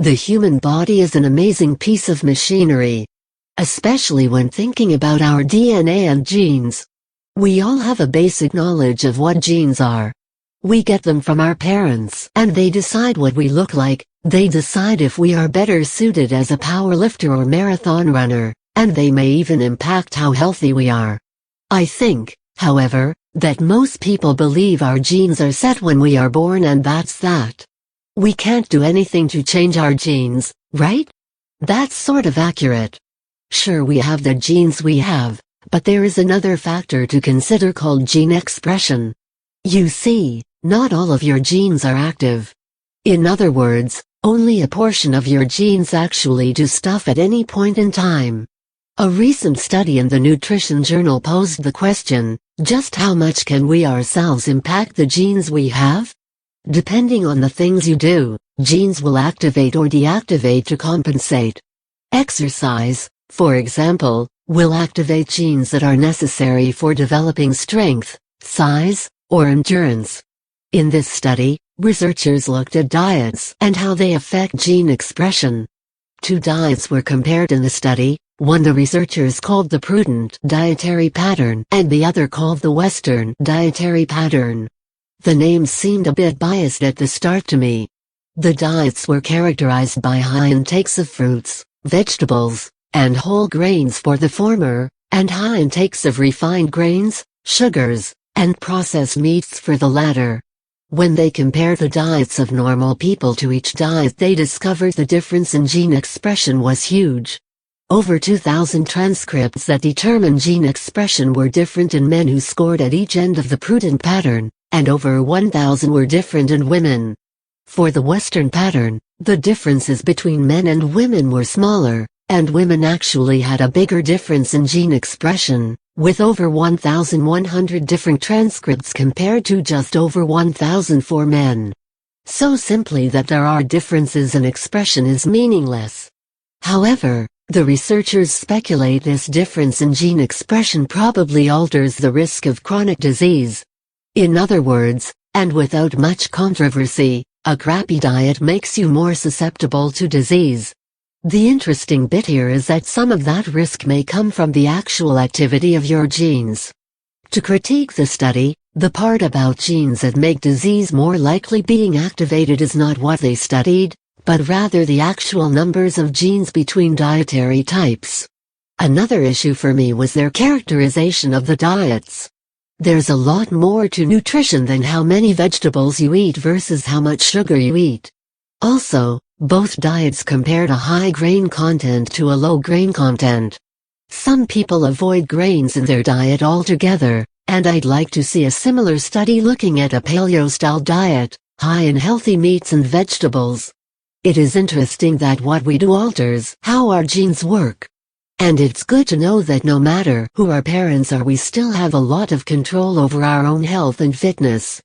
The human body is an amazing piece of machinery. Especially when thinking about our DNA and genes. We all have a basic knowledge of what genes are. We get them from our parents, and they decide what we look like. They decide if we are better suited as a powerlifter or marathon runner, and they may even impact how healthy we are. I think, however, that most people believe our genes are set when we are born, and that's that. We can't do anything to change our genes, right? That's sort of accurate. Sure, we have the genes we have, but there is another factor to consider called gene expression. You see, not all of your genes are active. In other words, only a portion of your genes actually do stuff at any point in time. A recent study in the Nutrition Journal posed the question, just how much can we ourselves impact the genes we have? Depending on the things you do, genes will activate or deactivate to compensate. Exercise, for example, will activate genes that are necessary for developing strength, size, or endurance. In this study, researchers looked at diets and how they affect gene expression. Two diets were compared in the study, one the researchers called the prudent dietary pattern and the other called the Western dietary pattern. The names seemed a bit biased at the start to me. The diets were characterized by high intakes of fruits, vegetables, and whole grains for the former, and high intakes of refined grains, sugars, and processed meats for the latter. When they compared the diets of normal people to each diet, they discovered the difference in gene expression was huge. Over 2,000 transcripts that determine gene expression were different in men who scored at each end of the prudent pattern, and over 1,000 were different in women. For the Western pattern, the differences between men and women were smaller, and women actually had a bigger difference in gene expression, with over 1,100 different transcripts compared to just over 1,000 for men. So simply that there are differences in expression is meaningless. However, the researchers speculate this difference in gene expression probably alters the risk of chronic disease. In other words, and without much controversy, a crappy diet makes you more susceptible to disease. The interesting bit here is that some of that risk may come from the actual activity of your genes. To critique the study, the part about genes that make disease more likely being activated is not what they studied, but rather the actual numbers of genes between dietary types. Another issue for me was their characterization of the diets. There's a lot more to nutrition than how many vegetables you eat versus how much sugar you eat. Also, both diets compared a high grain content to a low grain content. Some people avoid grains in their diet altogether, and I'd like to see a similar study looking at a paleo-style diet, high in healthy meats and vegetables. It is interesting that what we do alters how our genes work. And it's good to know that no matter who our parents are, we still have a lot of control over our own health and fitness.